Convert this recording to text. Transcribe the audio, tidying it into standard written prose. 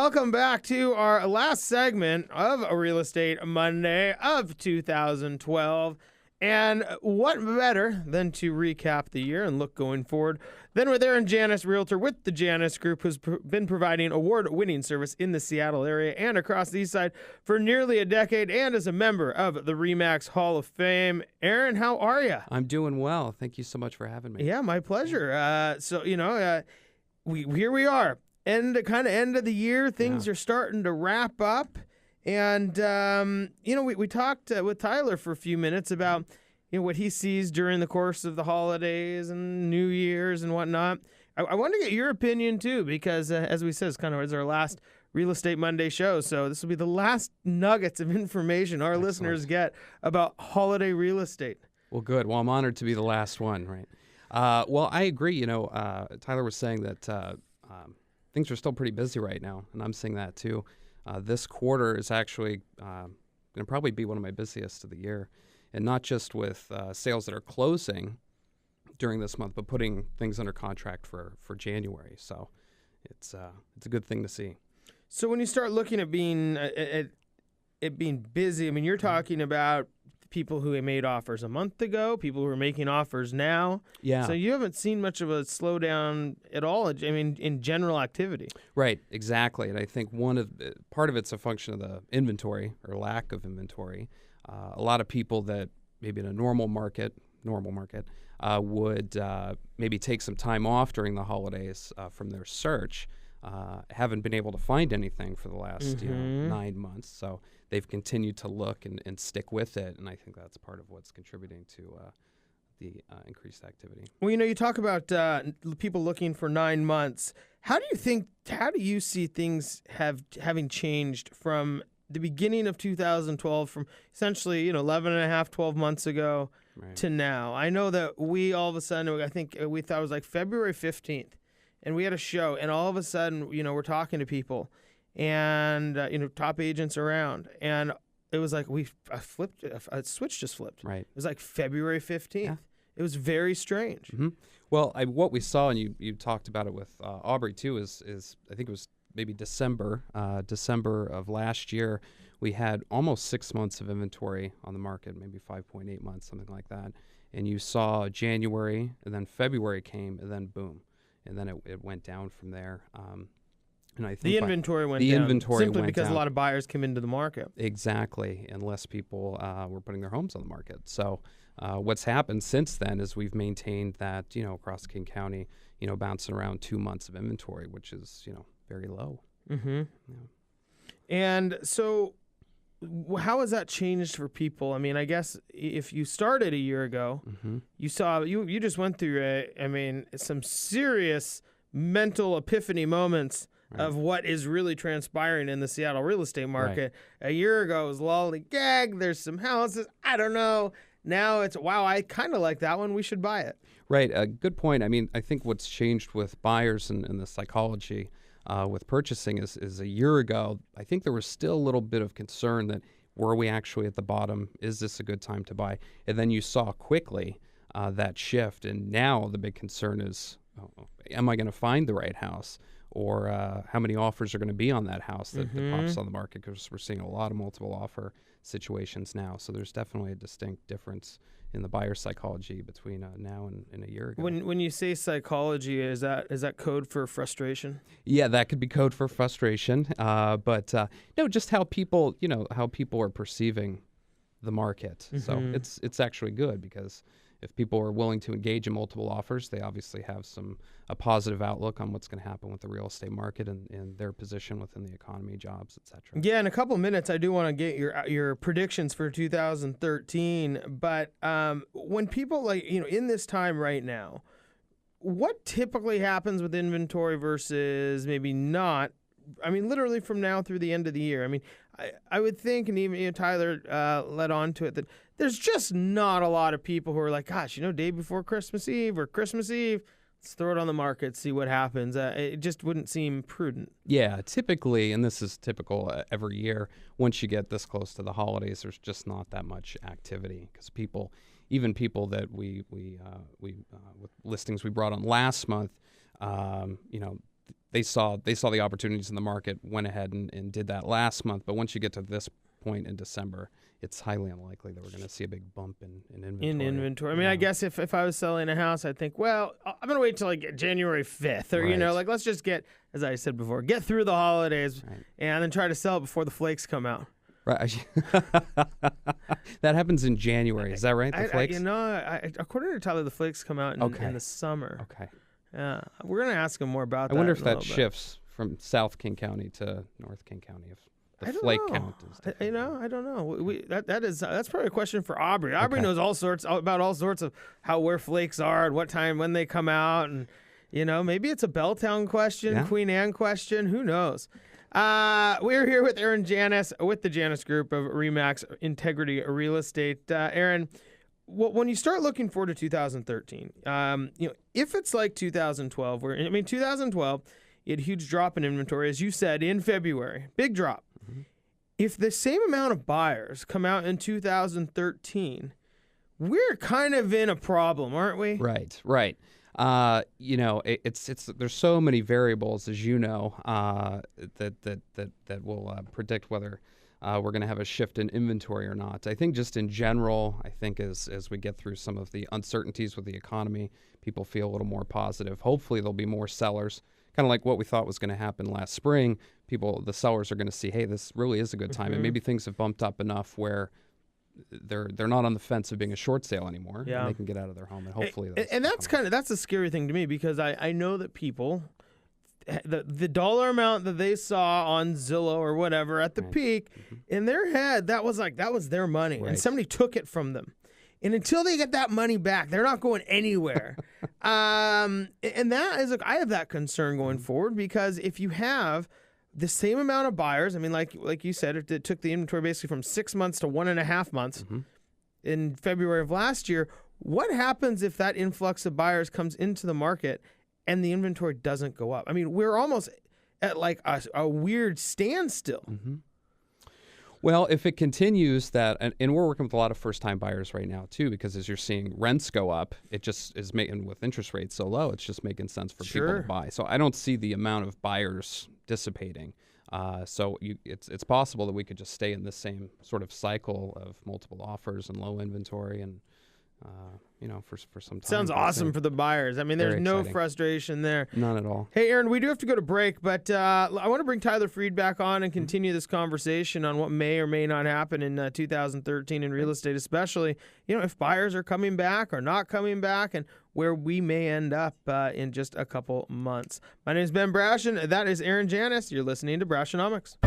welcome back to our last segment of a Real Estate Monday of 2012. And what better than to recap the year and look going forward than with Aaron Janus, realtor with the Janus Group, who's been providing award-winning service in the Seattle area and across the east side for nearly a decade, and is a member of the RE/MAX Hall of Fame. Aaron, how are you? I'm doing well. Thank you so much for having me. Yeah, my pleasure. Here we are. End of the year. Things are starting to wrap up. And, we talked with Tyler for a few minutes about, what he sees during the course of the holidays and New Year's and whatnot. I want to get your opinion, too, because, as we said, it's our last Real Estate Monday show. So this will be the last nuggets of information our listeners get about holiday real estate. Well, good. Well, I'm honored to be the last one, right? Well, I agree. Tyler was saying that things are still pretty busy right now, and I'm seeing that too. This quarter is actually going to probably be one of my busiest of the year, and not just with sales that are closing during this month, but putting things under contract for January. So it's a good thing to see. So when you start looking at being busy, I mean, you're talking about people who made offers a month ago, people who are making offers now. Yeah. So you haven't seen much of a slowdown at all, I mean, in general activity. Right, exactly. And I think part of it's a function of the inventory or lack of inventory. A lot of people that maybe in a normal market would maybe take some time off during the holidays from their search. Haven't been able to find anything for the last 9 months. So they've continued to look and stick with it. And I think that's part of what's contributing to the increased activity. Well, you talk about people looking for 9 months. How do you see things having changed from the beginning of 2012, from essentially, 11 and a half, 12 months ago to now? I know that we all of a sudden, I think we thought it was like February 15th. And we had a show, and all of a sudden, we're talking to people, and top agents around, and it was like a switch just flipped. Right. It was like February 15th. Yeah. It was very strange. Mm-hmm. Well, what we saw, and you talked about it with Aubrey too, is I think it was maybe December of last year, we had almost 6 months of inventory on the market, maybe 5.8 months, something like that. And you saw January, and then February came, and then boom. And then it went down from there. And I think the inventory went down simply because a lot of buyers came into the market. Exactly, and less people were putting their homes on the market. So what's happened since then is we've maintained that, across King County, bouncing around 2 months of inventory, which is, very low. Mm-hmm. Yeah. And so how has that changed for people? I mean, I guess if you started a year ago, you saw you just went through some serious mental epiphany moments of what is really transpiring in the Seattle real estate market. Right. A year ago it was lollygag, there's some houses, I don't know. Now it's, wow, I kind of like that one, we should buy it. Right, a good point. I mean, I think what's changed with buyers and the psychology with purchasing is a year ago, I think there was still a little bit of concern that were we actually at the bottom? Is this a good time to buy? And then you saw quickly that shift. And now the big concern is, am I going to find the right house? Or how many offers are going to be on that house that pops on the market? Because we're seeing a lot of multiple offer situations now. So there's definitely a distinct difference in the buyer psychology between now and a year ago. When you say psychology, is that code for frustration? Yeah, that could be code for frustration. But no, just how people are perceiving the market. So it's actually good, because if people are willing to engage in multiple offers, they obviously have a positive outlook on what's going to happen with the real estate market and their position within the economy, jobs, et cetera. Yeah, in a couple of minutes, I do want to get your predictions for 2013. But when people in this time right now, what typically happens with inventory versus maybe not? I mean, literally from now through the end of the year. I mean, I would think, and even Tyler led on to it, that there's just not a lot of people who are like, gosh, day before Christmas Eve or Christmas Eve, let's throw it on the market, see what happens. It just wouldn't seem prudent. Yeah, typically, and this is typical every year, once you get this close to the holidays, there's just not that much activity, because even people that we with listings we brought on last month, they saw the opportunities in the market, went ahead and did that last month. But once you get to this point in December, it's highly unlikely that we're going to see a big bump in inventory. I mean, I guess if I was selling a house, I'd think, well, I'm going to wait till like January 5th or, Right. let's just get, as I said before, get through the holidays Right. and then try to sell it before the flakes come out. Right. That happens in January. Is that right? The flakes? According to Tyler, the flakes come out in the summer. Okay. Yeah, we're going to ask him more about that. I wonder if in a that little bit. shifts from South King County to North King County. If the I don't flake know. count is different. I don't know. That's probably a question for Aubrey. Aubrey Okay. knows all sorts of where flakes are and what time when they come out, and maybe it's a Belltown question, Yeah. Queen Anne question. Who knows? We're here with Aaron Janus with the Janus Group of Remax Integrity Real Estate. Aaron, when you start looking forward to 2013, if it's like 2012, 2012. You had a huge drop in inventory, as you said, in February. Big drop. Mm-hmm. If the same amount of buyers come out in 2013, we're kind of in a problem, aren't we? Right. It's there's so many variables, as you know, that will predict whether we're going to have a shift in inventory or not. I think just in general, I think as we get through some of the uncertainties with the economy, people feel a little more positive. Hopefully there'll be more sellers. Kind of like what we thought was going to happen last spring. The sellers are going to see, hey, this really is a good time, and maybe things have bumped up enough where they're not on the fence of being a short sale anymore. Yeah. And they can get out of their home, and hopefully that's a scary thing to me, because I know that people, the dollar amount that they saw on Zillow or whatever at the peak, in their head that was their money, and somebody took it from them. And until they get that money back, they're not going anywhere. And that is, I have that concern going forward, because if you have the same amount of buyers, like you said, it took the inventory basically from 6 months to 1.5 months in February of last year. What happens if that influx of buyers comes into the market and the inventory doesn't go up? I mean, we're almost at like a weird standstill. Mm-hmm. Well, if it continues that, and we're working with a lot of first-time buyers right now too, because as you're seeing rents go up, it just is making, with interest rates so low, it's just making sense for people to buy. So I don't see the amount of buyers dissipating. It's possible that we could just stay in the same sort of cycle of multiple offers and low inventory, and for some time. Sounds awesome for the buyers. I mean, there's Very no exciting. Frustration there. None at all. Hey, Aaron, we do have to go to break, but I want to bring Tyler Freed back on and continue this conversation on what may or may not happen in 2013 in real estate, especially, if buyers are coming back or not coming back, and where we may end up in just a couple months. My name is Ben Brashen. That is Aaron Janus. You're listening to Brashenomics.